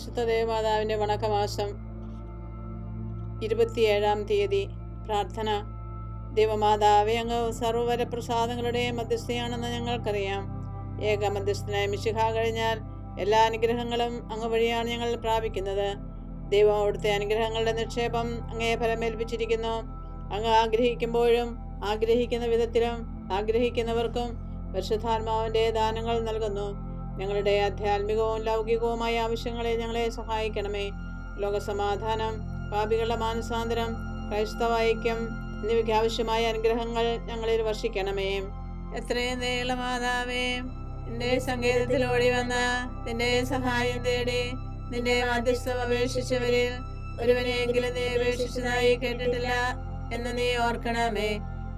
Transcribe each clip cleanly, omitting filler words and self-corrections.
പരിശുദ്ധ ദേവമാതാവിൻ്റെ വണക്കമാസം 27-ാം തീയതി. പ്രാർത്ഥന. ദൈവമാതാവേ, അങ്ങ് സർവ്വവരപ്രസാദങ്ങളുടെയും മധ്യസ്ഥയാണെന്ന് ഞങ്ങൾക്കറിയാം. ഏക മധ്യസ്ഥനായ മിശിഹ കഴിഞ്ഞാൽ എല്ലാ അനുഗ്രഹങ്ങളും അങ്ങ് വഴിയാണ് ഞങ്ങൾ പ്രാപിക്കുന്നത്. ദൈവം അവിടുത്തെ അനുഗ്രഹങ്ങളുടെ നിക്ഷേപം അങ്ങയെ ഫലമേൽപ്പിച്ചിരിക്കുന്നു. അങ്ങ് ആഗ്രഹിക്കുമ്പോഴും ആഗ്രഹിക്കുന്ന വിധത്തിലും ആഗ്രഹിക്കുന്നവർക്കും പരിശുദ്ധാത്മാവിൻ്റെ ദാനങ്ങൾ നൽകുന്നു. ഞങ്ങളുടെ ആധ്യാത്മികവും ലൗകികവുമായ ആവശ്യങ്ങളെ ഞങ്ങളെ സഹായിക്കണമേ. ലോകസമാധാനം, പാപികളുടെ മാനസാന്തരം, ക്രൈസ്തവ ഐക്യം എന്നിവയ്ക്ക് ആവശ്യമായ അനുഗ്രഹങ്ങൾ ഞങ്ങളിൽ വർഷിക്കണമേ. എത്രയും ദയുള്ള മാതാവേ, നിന്റെ സങ്കേതത്തിൽ ഓടി വന്ന നിന്റെ സഹായം തേടി നിന്റെ മധ്യസ്ഥം അപേക്ഷിച്ചവരിൽ ഒരുവനെയെങ്കിലും നീ അപേക്ഷിച്ചതായി കേട്ടിട്ടില്ല എന്ന് നീ ഓർക്കണമേ.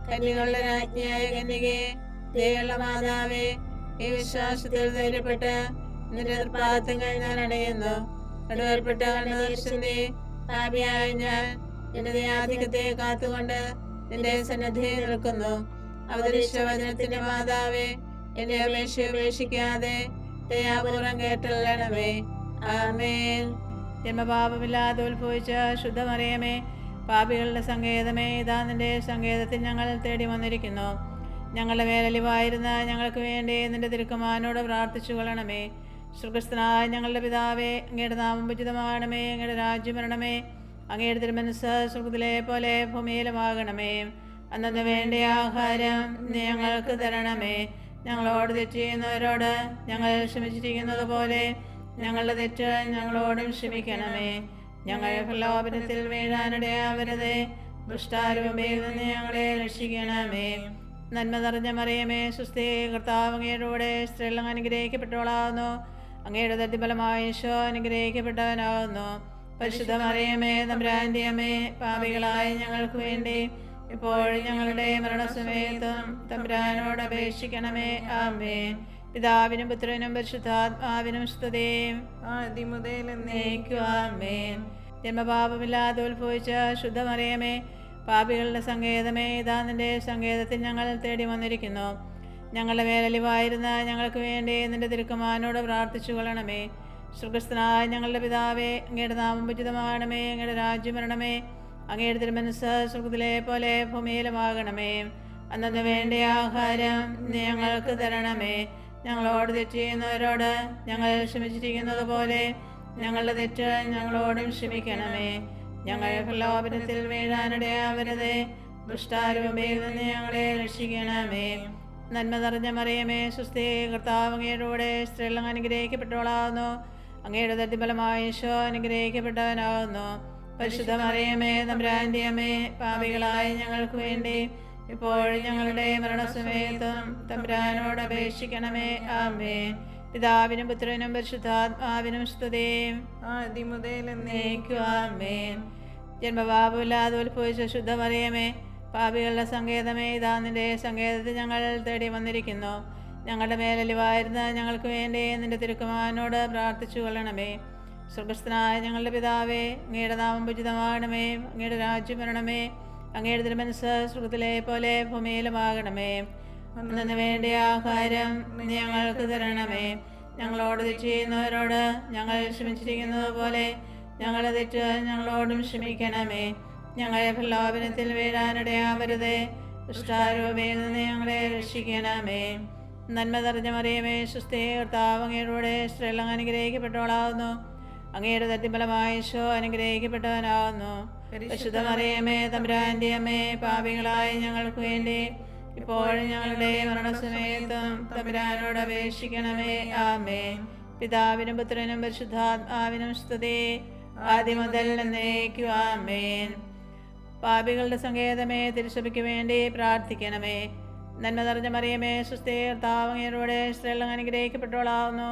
കന്യകളുടെ രാജ്ഞിയായ കന്യകേ, ദയുള്ള മാതാവേ, ഈ വിശ്വാസത്തിൽ ധൈര്യപ്പെട്ട് നിന്റെ പാദങ്ങൾ ഞാൻ അടയുന്നു. നടുവേർപ്പെട്ട കണ്ണുദർശിനി പാപിയായ ഞാൻ നിന്റെ ആധിക്യത്തെ കാത്തുകൊണ്ട് നിന്റെ സന്നദ്ധിയിൽ നിൽക്കുന്നു. അവതരിച്ച വചനത്തിന്റെ മാതാവേ, എന്റെ അപേക്ഷ ഉപേക്ഷിക്കാതെ ദയാപൂർവം കേട്ടല്ലണമേ. ആമേൻ. ജന്മപാപമില്ലാതെ ഉത്ഭവിച്ച ശുദ്ധമറിയമേ, പാപികളുടെ സങ്കേതമേ, ഇതാ നിന്റെ സങ്കേതത്തിൽ ഞങ്ങൾ തേടി വന്നിരിക്കുന്നു. ഞങ്ങളുടെ മേലലിവായിരുന്ന ഞങ്ങൾക്ക് വേണ്ടി നിന്റെ തിരുക്കുമാരനോട് പ്രാർത്ഥിച്ചു കൊള്ളണമേ. സ്വർഗ്ഗസ്ഥനായ ഞങ്ങളുടെ പിതാവേ, അങ്ങയുടെ നാമം പൂജിതമാകണമേ. അങ്ങയുടെ രാജ്യം വരണമേ. അങ്ങയുടെ തിരുമനസ്സ് സ്വർഗ്ഗത്തിലെ പോലെ ഭൂമിയിലുമാകണമേ. അന്നു വേണ്ട ആഹാരം നീ ഞങ്ങൾക്ക് തരണമേ. ഞങ്ങളോട് തെറ്റ് ചെയ്യുന്നവരോട് ഞങ്ങൾ ക്ഷമിച്ചിരിക്കുന്നത് പോലെ ഞങ്ങളുടെ തെറ്റ് ഞങ്ങളോടും ക്ഷമിക്കണമേ. ഞങ്ങൾ പ്രലോഭനത്തിൽ വീഴാനിടയാവരുതേ. ദുഷ്ടാരൂപയിൽ നിന്ന് ഞങ്ങളെ രക്ഷിക്കണമേ. നന്മ നിറഞ്ഞ മറിയമേ, സ്വസ്തി, കർത്താവ് അങ്ങയുടെ കൂടെ സ്ത്രീകൾ അനുഗ്രഹിക്കപ്പെട്ടവളാകുന്നു. അങ്ങയുടെ ദത്തിഫലമായ ഈശോ അനുഗ്രഹിക്കപ്പെട്ടവനാകുന്നു. പരിശുദ്ധ മറിയമേ, തമ്പുരാന്റെ അമ്മേ, പാപികളായ ഞങ്ങൾക്ക് വേണ്ടി ഇപ്പോഴും ഞങ്ങളുടെ മരണസമയത്തും തമ്പുരാനോട് അപേക്ഷിക്കണമേ. ആമേൻ. പിതാവിനും പുത്രനും പരിശുദ്ധാത്മാവിനും സ്തുതി, ആദ്യം മുതൽ എന്നേക്കും. ആമേൻ. ജന്മപാപമില്ലാതെ ഉത്ഭവിച്ച ശുദ്ധമറിയമേ, പാപികളുടെ സങ്കേതമേ, ഇതാ നിന്റെ സങ്കേതത്തിൽ ഞങ്ങൾ തേടി വന്നിരിക്കുന്നു. ഞങ്ങളുടെ മേലലിവായിരുന്ന ഞങ്ങൾക്ക് വേണ്ടി നിന്റെ തിരുക്കുമാരനോട് പ്രാർത്ഥിച്ചു കൊള്ളണമേ. സ്വർഗ്ഗസ്ഥനായ ഞങ്ങളുടെ പിതാവേ, അങ്ങയുടെ നാമം പൂജിതമാകണമേ. അങ്ങയുടെ രാജ്യം വരണമേ. അങ്ങയുടെ തിരുമനസ്സ് സ്വർഗ്ഗത്തിലെ പോലെ ഭൂമിയിലുമാകണമേ. അന്നു വേണ്ട ആഹാരം നീ ഞങ്ങൾക്ക് തരണമേ. ഞങ്ങളോട് തെറ്റ് ചെയ്യുന്നവരോട് ഞങ്ങൾ ക്ഷമിച്ചിരിക്കുന്നത് പോലെ ഞങ്ങളുടെ തെറ്റ് ഞങ്ങളോടും ക്ഷമിക്കണമേ. ഞങ്ങൾ പ്രലോഭനത്തിൽ വീഴാനിടയാവരുതേ. ദുഷ്ടാരൂപയിൽ നിന്ന് ഞങ്ങളെ രക്ഷിക്കണമേ. നന്മ നിറഞ്ഞ മറിയമേ, സ്വസ്തി, കർത്താവ് അങ്ങയുടെ കൂടെ സ്ത്രീകൾ അനുഗ്രഹിക്കപ്പെട്ടവളാകുന്നു. അങ്ങയുടെ ദത്തിഫലമായ ഈശോ അനുഗ്രഹിക്കപ്പെട്ടവനാകുന്നു. പരിശുദ്ധ മറിയമേ, തമ്പുരാന്റെ അമ്മേ, പാപികളായ ഞങ്ങൾക്ക് വേണ്ടി ഇപ്പോഴും ഞങ്ങളുടെ മരണസമയത്തും തമ്പുരാനോട് അപേക്ഷിക്കണമേ. ആമേൻ. പിതാവിനും പുത്രനും പരിശുദ്ധാത്മാവിനും സ്തുതി, ആദ്യം മുതൽ എന്നേക്കും. ആമേൻ. ജന്മപാപമില്ലാതെ ഉത്ഭവിച്ച ശുദ്ധമറിയമേ, പാപികളുടെ സങ്കേതമേ, ഇതാ നിന്റെ സങ്കേതത്തിൽ ഞങ്ങൾ തേടി വന്നിരിക്കുന്നു. ഞങ്ങളുടെ മേലലിവായിരുന്ന ഞങ്ങൾക്ക് വേണ്ടി നിന്റെ തിരുക്കുമാരനോട് പ്രാർത്ഥിച്ചു കൊള്ളണമേ. സ്വർഗ്ഗസ്ഥനായ ഞങ്ങളുടെ പിതാവേ, അങ്ങയുടെ നാമം പൂജിതമാകണമേ. അങ്ങയുടെ രാജ്യം വരണമേ. അങ്ങയുടെ തിരുമനസ്സ് സ്വർഗ്ഗത്തിലെ പോലെ ഭൂമിയിലുമാകണമേ. അന്നു വേണ്ട ആഹാരം നീ ഞങ്ങൾക്ക് തരണമേ. ഞങ്ങളോട് തെറ്റ് ചെയ്യുന്നവരോട് ഞങ്ങൾ ക്ഷമിച്ചിരിക്കുന്നത് പോലെ ഞങ്ങളുടെ തെറ്റ് ഞങ്ങളോടും ക്ഷമിക്കണമേ. ഞങ്ങളെ പ്രലോഭനത്തിൽ വീഴാനിടയാവരുതേ. ദുഷ്ടാരൂപയിൽ നിന്ന് ഞങ്ങളെ രക്ഷിക്കണമേ. നന്മ നിറഞ്ഞ മറിയമേ, സ്വസ്തി, കർത്താവ് അങ്ങയുടെ കൂടെ സ്ത്രീകൾ അനുഗ്രഹിക്കപ്പെട്ടവളാകുന്നു. അങ്ങയുടെ ദത്തിഫലമായ ഈശോ അനുഗ്രഹിക്കപ്പെട്ടവനാകുന്നു. പരിശുദ്ധ മറിയമേ, തമ്പുരാന്റെ അമ്മേ, പാപികളായ ഞങ്ങൾക്ക് വേണ്ടി ഇപ്പോഴും ഞങ്ങളുടെ മരണസമയത്തും തമ്പുരാനോട് അപേക്ഷിക്കണമേ. ആമേൻ. പിതാവിനും പുത്രനും പരിശുദ്ധാത്മാവിനും സ്തുതി, ആദ്യം മുതൽ എന്നേക്കും. ആമേൻ. പാപികളുടെ സങ്കേതമേ, തിരുസഭയ്ക്ക് വേണ്ടി പ്രാർത്ഥിക്കണമേ. നന്മ നിറഞ്ഞ മറിയമേ, സ്വസ്തി, കർത്താവ് അങ്ങയുടെ സ്ത്രീകൾ അനുഗ്രഹിക്കപ്പെട്ടവളാകുന്നു.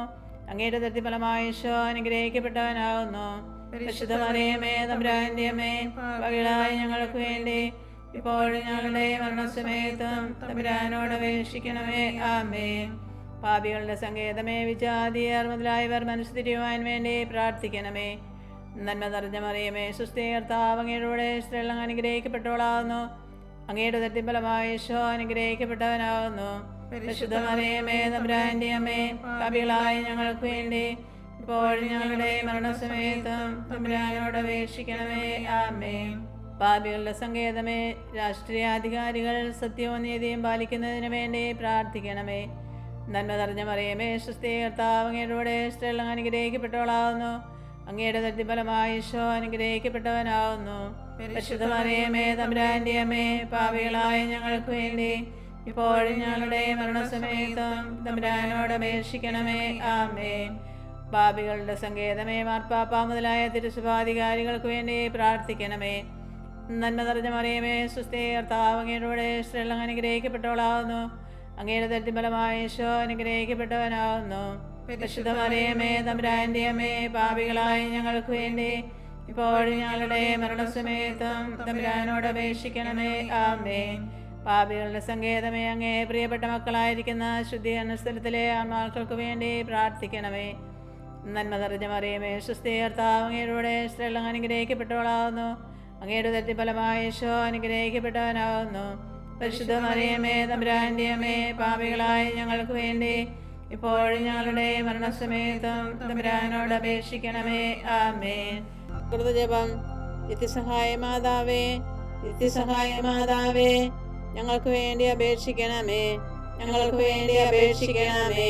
അങ്ങയുടെ ദത്തിഫലമായ ഈശോ അനുഗ്രഹിക്കപ്പെട്ടവനാകുന്നു. പരിശുദ്ധ മറിയമേ, തമ്പുരാന്റെ അമ്മേ, പാപികളായ ഞങ്ങൾക്ക് വേണ്ടി ഇപ്പോഴും ഞങ്ങളുടെ മരണസമയത്തും തമ്പുരാനോട് അപേക്ഷിക്കണമേ. ആമേൻ. പാപികളുടെ സങ്കേതമേ, വിജാതിയർ മുതലായവർ മനസ്സുതിരിയുവാൻ വേണ്ടി പ്രാർത്ഥിക്കണമേ. നന്മ നിറഞ്ഞ മറിയമേ, സ്വസ്തി, കർത്താവ് അങ്ങയുടെ കൂടെ സ്ത്രീകൾ അനുഗ്രഹിക്കപ്പെട്ടവളാകുന്നു. അങ്ങയുടെ ദത്തിഫലമായ ഈശോ അനുഗ്രഹിക്കപ്പെട്ടവനാകുന്നു. പരിശുദ്ധ മറിയമേ, തമ്പുരാന്റെ അമ്മേ, പാപികളായ ഞങ്ങൾക്ക് വേണ്ടി ഇപ്പോഴും ഞങ്ങളുടെ മരണസമയത്തും തമ്പുരാനോട് അപേക്ഷിക്കണമേ. ആമേൻ. പാപികളുടെ സങ്കേതമേ, രാഷ്ട്രീയാധികാരികൾ സത്യവും നീതിയും പാലിക്കുന്നതിന് വേണ്ടി പ്രാർത്ഥിക്കണമേ. നന്മ നിറഞ്ഞ മറിയമേ, സ്വസ്തി, കർത്താവ് അങ്ങയുടെ സ്ത്രീകൾ അനുഗ്രഹിക്കപ്പെട്ടവളാവുന്നു. അങ്ങയുടെ ദരിദ്രഫലമായ ഈശോ അനുഗ്രഹിക്കപ്പെട്ടവനാവുന്നു. പരിശുദ്ധ മറിയമേ, തമ്പുരാന്റെ അമ്മേ, പാപികളായ ഞങ്ങൾക്ക് വേണ്ടി ഇപ്പോഴും ഞങ്ങളുടെ മരണസമയത്തും തമ്പുരാനോട് അപേക്ഷിക്കണമേ. ആമേൻ. പാപികളുടെ സങ്കേതമേ, മാർപ്പാപ്പ മുതലായ തിരുസഭാധികാരികൾക്ക് വേണ്ടി പ്രാർത്ഥിക്കണമേ. നന്മ നിറഞ്ഞ മറിയമേ, സ്വസ്തി, കർത്താവ് അങ്ങയുടെ സ്ത്രീകൾ അനുഗ്രഹിക്കപ്പെട്ടവളാവുന്നു. അങ്ങയുടെ ദരിദ്രഫലമായ ഈശോ അനുഗ്രഹിക്കപ്പെട്ടവനാവുന്നു. പരിശുദ്ധ മറിയമേ, തമ്പുരാന്റെ അമ്മേ, പാപികളായ ഞങ്ങൾക്ക് വേണ്ടി ഇപ്പോഴും ഞങ്ങളുടെ മരണസമയത്തും തമ്പുരാനോട് അപേക്ഷിക്കണമേ. ആമേൻ. പാപികളുടെ സങ്കേതമേ, അങ്ങേ പ്രിയപ്പെട്ട മക്കളായിരിക്കുന്ന ശുദ്ധീകരണ സ്ഥലത്തിലെ ആത്മാക്കൾക്ക് വേണ്ടി പ്രാർത്ഥിക്കണമേ. നന്മ നിറഞ്ഞ മറിയമേ, സ്വസ്തി, കർത്താവ് അങ്ങയുടെ സ്ത്രീകൾ അനുഗ്രഹിക്കപ്പെട്ടവളാവുന്നു. അങ്ങയുടെ ദരിദ്രഫലമായ ഈശോ അനുഗ്രഹിക്കപ്പെട്ടവനാവുന്നു. പരിശുദ്ധ മറിയമേ, തമ്പുരാന്റെ അമ്മേ, പാപികളായ ഞങ്ങൾക്ക് വേണ്ടി ഇപ്പോഴും ഞങ്ങളുടെ മരണസമയത്തും തമ്പുരാനോട് അപേക്ഷിക്കണമേ. ആമേൻ. കൃതജപം. നിത്യസഹായ മാതാവേ, നിത്യസഹായ മാതാവേ, ഞങ്ങൾക്ക് വേണ്ടി അപേക്ഷിക്കണമേ, ഞങ്ങൾക്ക് വേണ്ടി അപേക്ഷിക്കണമേ.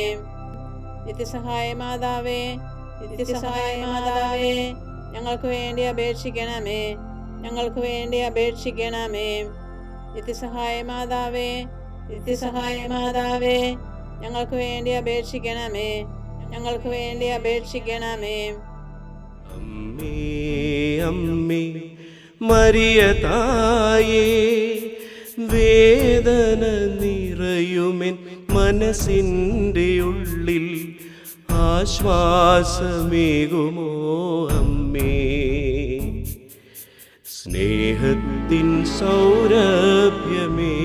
നിത്യസഹായ മാതാവേ, നിത്യസഹായ മാതാവേ, ഞങ്ങൾക്ക് വേണ്ടി അപേക്ഷിക്കണമേ, ഞങ്ങൾക്ക് വേണ്ടി അപേക്ഷിക്കണമേ. നിത്യസഹായ മാതാവേ, നിത്യസഹായ മാതാവേ, ഞങ്ങൾക്ക് വേണ്ടി അപേക്ഷിക്കണമേ, ഞങ്ങൾക്ക് വേണ്ടി അപേക്ഷിക്കണമേ. അമ്മേ അമ്മേ മരിയ തായേ, വേദന നിറയുമെൻ മനസ്സിൻ്റെ ഉള്ളിൽ ആശ്വാസമേകുമോ അമ്മേ. സ്നേഹത്തിൻ സൗരഭ്യമേ,